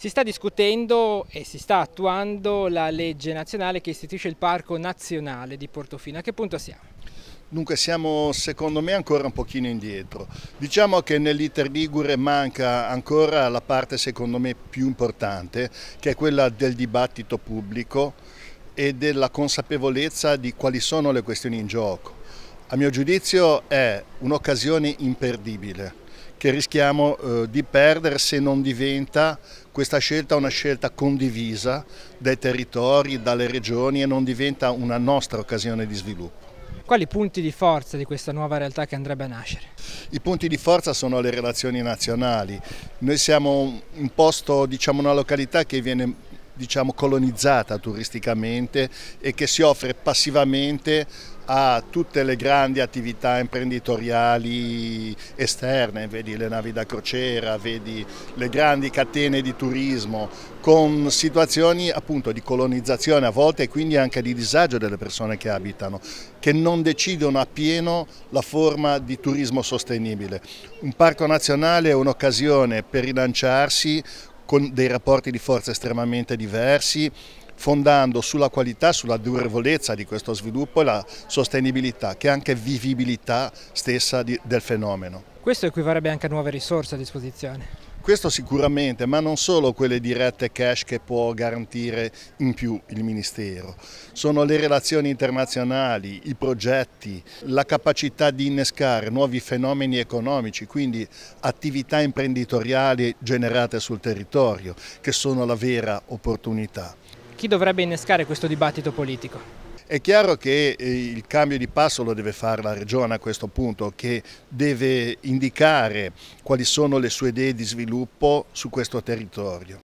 Si sta discutendo e si sta attuando la legge nazionale che istituisce il Parco Nazionale di Portofino. A che punto siamo? Dunque siamo secondo me ancora un pochino indietro. Diciamo che nell'iter ligure manca ancora la parte secondo me più importante, che è quella del dibattito pubblico e della consapevolezza di quali sono le questioni in gioco. A mio giudizio è un'occasione imperdibile che rischiamo di perdere se non diventa questa scelta una scelta condivisa dai territori, dalle regioni e non diventa una nostra occasione di sviluppo. Quali punti di forza di questa nuova realtà che andrebbe a nascere? I punti di forza sono le relazioni nazionali. Noi siamo un posto, una località che viene colonizzata turisticamente e che si offre passivamente a tutte le grandi attività imprenditoriali esterne, vedi le navi da crociera, vedi le grandi catene di turismo, con situazioni appunto di colonizzazione a volte e quindi anche di disagio delle persone che abitano, che non decidono appieno la forma di turismo sostenibile. Un parco nazionale è un'occasione per rilanciarsi con dei rapporti di forza estremamente diversi, fondando sulla qualità, sulla durevolezza di questo sviluppo e la sostenibilità, che è anche vivibilità stessa del fenomeno. Questo equivarrebbe anche a nuove risorse a disposizione. Questo sicuramente, ma non solo quelle dirette cash che può garantire in più il Ministero. Sono le relazioni internazionali, i progetti, la capacità di innescare nuovi fenomeni economici, quindi attività imprenditoriali generate sul territorio, che sono la vera opportunità. Chi dovrebbe innescare questo dibattito politico? È chiaro che il cambio di passo lo deve fare la Regione a questo punto, che deve indicare quali sono le sue idee di sviluppo su questo territorio.